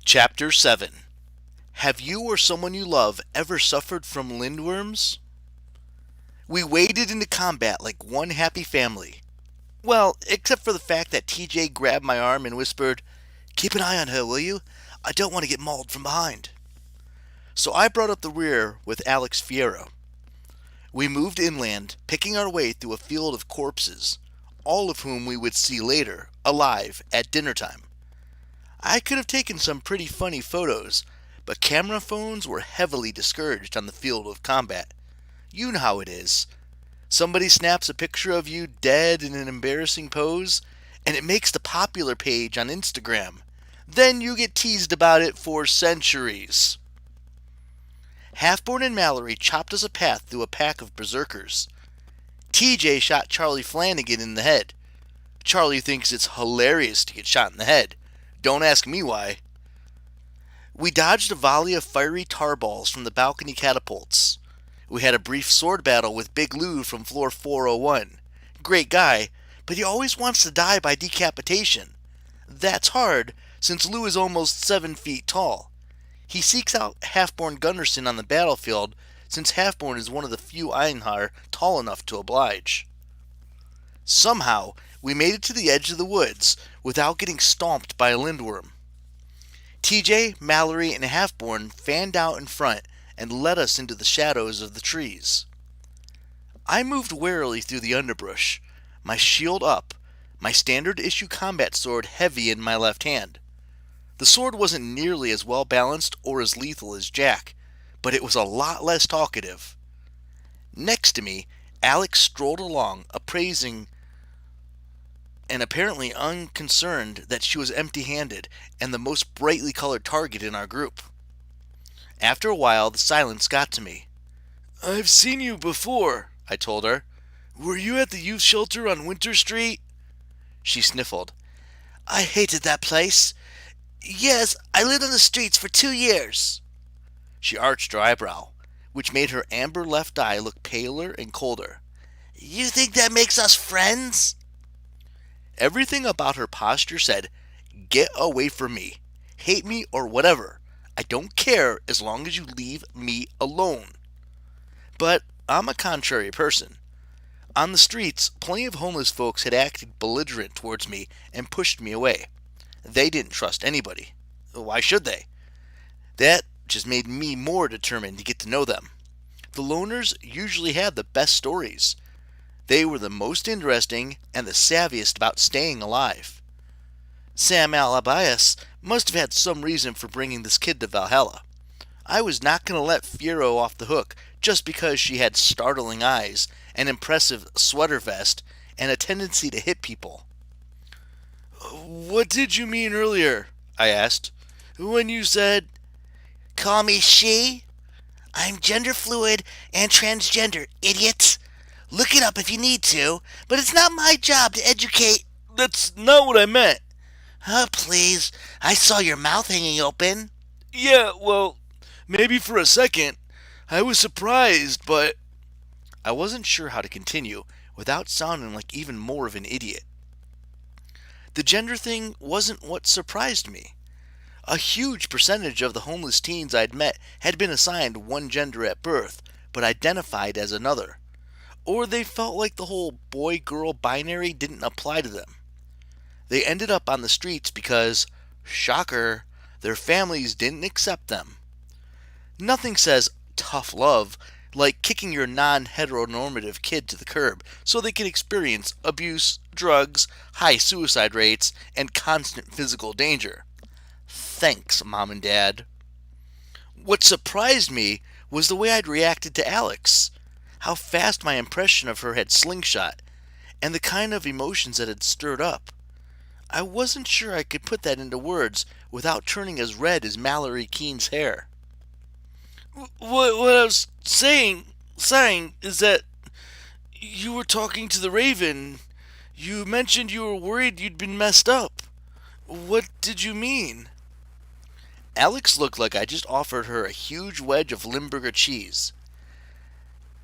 Chapter 7. Have you or someone you love ever suffered from Lindworms? We waded into combat like one happy family. Well, except for the fact that TJ grabbed my arm and whispered, "Keep an eye on her, will you? I don't want to get mauled from behind." So I brought up the rear with Alex Fierro. We moved inland, picking our way through a field of corpses, all of whom we would see later, alive, at dinner time. I could have taken some pretty funny photos, but camera phones were heavily discouraged on the field of combat. You know how it is. Somebody snaps a picture of you dead in an embarrassing pose, and it makes the popular page on Instagram. Then you get teased about it for centuries. Halfborn and Mallory chopped us a path through a pack of berserkers. TJ shot Charlie Flanagan in the head. Charlie thinks it's hilarious to get shot in the head. Don't ask me why. We dodged a volley of fiery tar balls from the balcony catapults. We had a brief sword battle with Big Lou from floor 401. Great guy, but he always wants to die by decapitation. That's hard, since Lou is almost 7 feet tall. He seeks out Halfborn Gunnarsson on the battlefield, since Halfborn is one of the few Einhar tall enough to oblige. Somehow, we made it to the edge of the woods without getting stomped by a lindworm. TJ, Mallory, and Halfborn fanned out in front and led us into the shadows of the trees. I moved warily through the underbrush, my shield up, my standard issue combat sword heavy in my left hand. The sword wasn't nearly as well balanced or as lethal as Jack, but it was a lot less talkative. Next to me, Alex strolled along, appraising and apparently unconcerned that she was empty-handed and the most brightly colored target in our group. After a while, the silence got to me. "I've seen you before," I told her. "Were you at the youth shelter on Winter Street?" She sniffled. "I hated that place. Yes, I lived on the streets for 2 years." She arched her eyebrow, which made her amber left eye look paler and colder. "You think that makes us friends?" Everything about her posture said, "Get away from me. Hate me or whatever. I don't care as long as you leave me alone." But I'm a contrary person. On the streets, plenty of homeless folks had acted belligerent towards me and pushed me away. They didn't trust anybody. Why should they? That just made me more determined to get to know them. The loners usually had the best stories. They were the most interesting and the savviest about staying alive. Sam Alabias must have had some reason for bringing this kid to Valhalla. I was not going to let Fierro off the hook just because she had startling eyes, an impressive sweater vest, and a tendency to hit people. "What did you mean earlier?" I asked. "When you said—" "Call me she? I'm gender fluid and transgender, idiot. Look it up if you need to, but it's not my job to educate—" "That's not what I meant." "Oh, please. I saw your mouth hanging open." "Yeah, well, maybe for a second. I was surprised, but—" I wasn't sure how to continue without sounding like even more of an idiot. The gender thing wasn't what surprised me. A huge percentage of the homeless teens I'd met had been assigned one gender at birth, but identified as another. Or they felt like the whole boy-girl binary didn't apply to them. They ended up on the streets because, shocker, their families didn't accept them. Nothing says tough love like kicking your non-heteronormative kid to the curb so they can experience abuse, drugs, high suicide rates, and constant physical danger. Thanks, Mom and Dad. What surprised me was the way I'd reacted to Alex. How fast my impression of her had slingshot, and the kind of emotions that had stirred up. I wasn't sure I could put that into words without turning as red as Mallory Keene's hair. What I was saying is that you were talking to the Raven. You mentioned you were worried you'd been messed up. What did you mean?" Alex looked like I just offered her a huge wedge of Limburger cheese.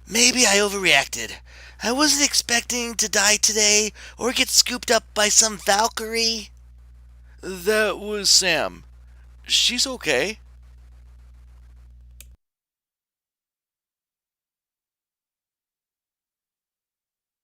"Maybe I overreacted. I wasn't expecting to die today or get scooped up by some Valkyrie." "That was Sam." She's okay.